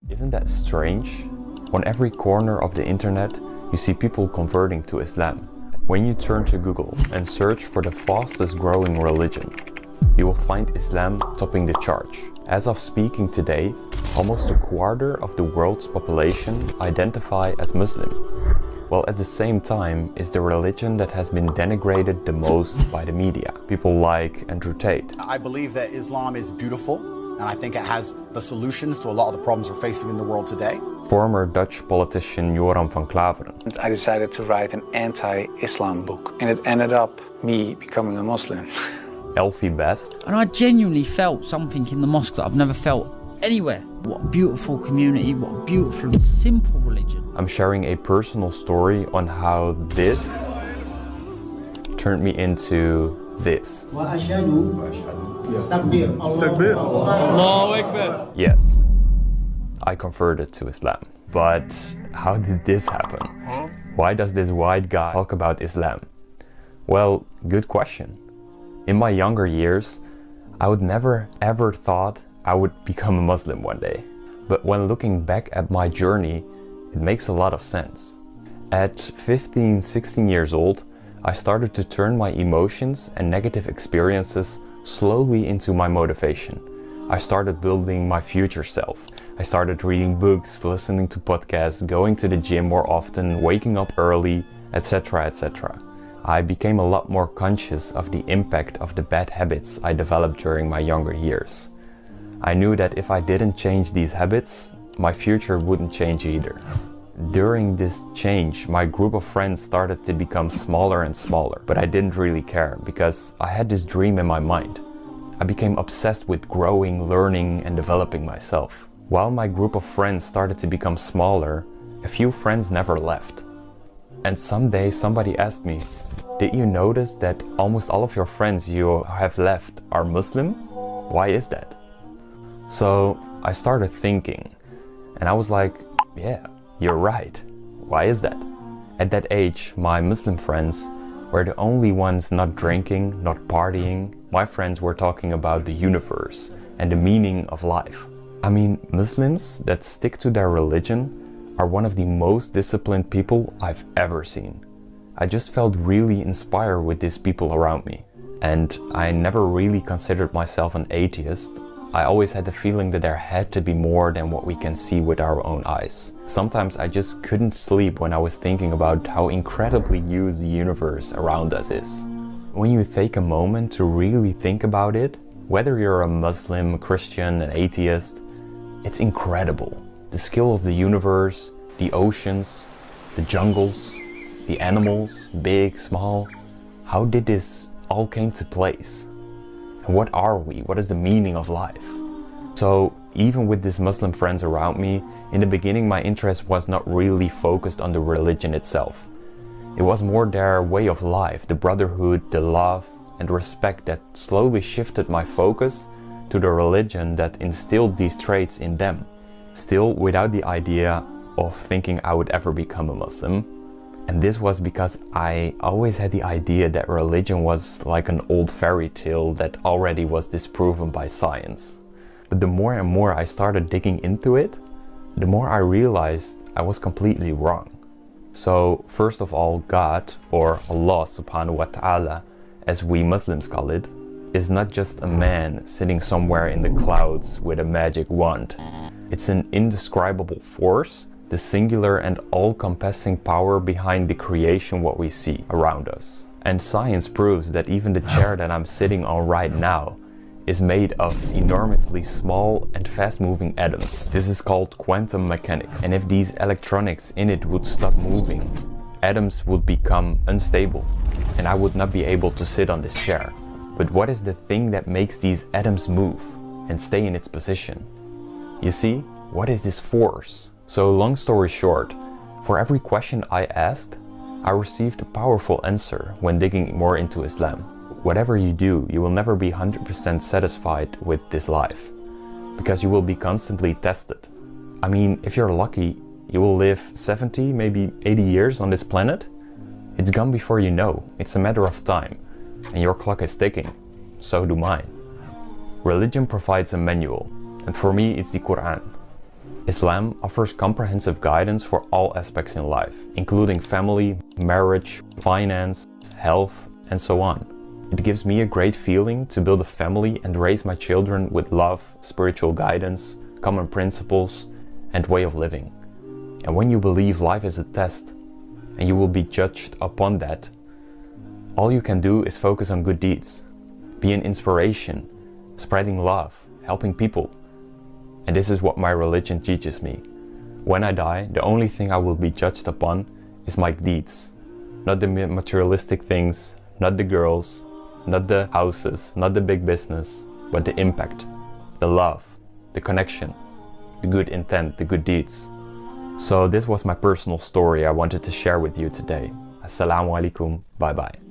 Isn't that strange? On every corner of the internet, you see people converting to Islam. When you turn to Google and search for the fastest growing religion, you will find Islam topping the charts. As of speaking today, almost a quarter of the world's population identify as Muslim, while at the same time is the religion that has been denigrated the most by the media. People like Andrew Tate. I believe that Islam is beautiful, and I think it has the solutions to a lot of the problems we're facing in the world today. Former Dutch politician Joram van Klaveren. I decided to write an anti-Islam book, and it ended up me becoming a Muslim. Elfie Best. And I genuinely felt something in the mosque that I've never felt anywhere. What a beautiful community, what a beautiful and simple religion. I'm sharing a personal story on how this turned me into this. Yes, I converted to Islam. But how did this happen? Why does this white guy talk about Islam? Well, good question. In my younger years, I would never ever thought I would become a Muslim one day. But when looking back at my journey, it makes a lot of sense. At 15, 16 years old, I started to turn my emotions and negative experiences slowly into my motivation. I started building my future self. I started reading books, listening to podcasts, going to the gym more often, waking up early, etc., etc. I became a lot more conscious of the impact of the bad habits I developed during my younger years. I knew that if I didn't change these habits, my future wouldn't change either. During this change, my group of friends started to become smaller and smaller, but I didn't really care because I had this dream in my mind. I became obsessed with growing, learning, and developing myself. While my group of friends started to become smaller, a few friends never left. And someday somebody asked me, "Did you notice that almost all of your friends you have left are Muslim? Why is that?" So I started thinking, and I was like, yeah, you're right. Why is that? At that age, my Muslim friends were the only ones not drinking, not partying. My friends were talking about the universe and the meaning of life. I mean, Muslims that stick to their religion are one of the most disciplined people I've ever seen. I just felt really inspired with these people around me. And I never really considered myself an atheist. I always had the feeling that there had to be more than what we can see with our own eyes. Sometimes I just couldn't sleep when I was thinking about how incredibly huge the universe around us is. When you take a moment to really think about it, whether you're a Muslim, a Christian, an atheist, it's incredible. The scale of the universe, the oceans, the jungles, the animals, big, small. How did this all came to place? And what are we? What is the meaning of life? So even with these Muslim friends around me, in the beginning my interest was not really focused on the religion itself. It was more their way of life, the brotherhood, the love and respect that slowly shifted my focus to the religion that instilled these traits in them. Still without the idea of thinking I would ever become a Muslim. And this was because I always had the idea that religion was like an old fairy tale that already was disproven by science. But the more and more I started digging into it, the more I realized I was completely wrong. So first of all, God, or Allah subhanahu wa ta'ala, as we Muslims call it, is not just a man sitting somewhere in the clouds with a magic wand. It's an indescribable force, the singular and all-encompassing power behind the creation what we see around us. And science proves that even the chair that I'm sitting on right now is made of enormously small and fast-moving atoms. This is called quantum mechanics. And if these electronics in it would stop moving, atoms would become unstable and I would not be able to sit on this chair. But what is the thing that makes these atoms move and stay in its position? You see, what is this force? So long story short, for every question I asked, I received a powerful answer when digging more into Islam. Whatever you do, you will never be 100% satisfied with this life, because you will be constantly tested. I mean, if you're lucky, you will live 70, maybe 80 years on this planet. It's gone before you know. It's a matter of time, and your clock is ticking. So do mine. Religion provides a manual, and for me it's the Quran. Islam offers comprehensive guidance for all aspects in life, including family, marriage, finance, health, and so on. It gives me a great feeling to build a family and raise my children with love, spiritual guidance, common principles, and way of living. And when you believe life is a test, and you will be judged upon that, all you can do is focus on good deeds, be an inspiration, spreading love, helping people. And this is what my religion teaches me. When I die, the only thing I will be judged upon is my deeds. Not the materialistic things, not the girls, not the houses, not the big business, but the impact, the love, the connection, the good intent, the good deeds. So this was my personal story I wanted to share with you today. Assalamu alaikum, bye bye.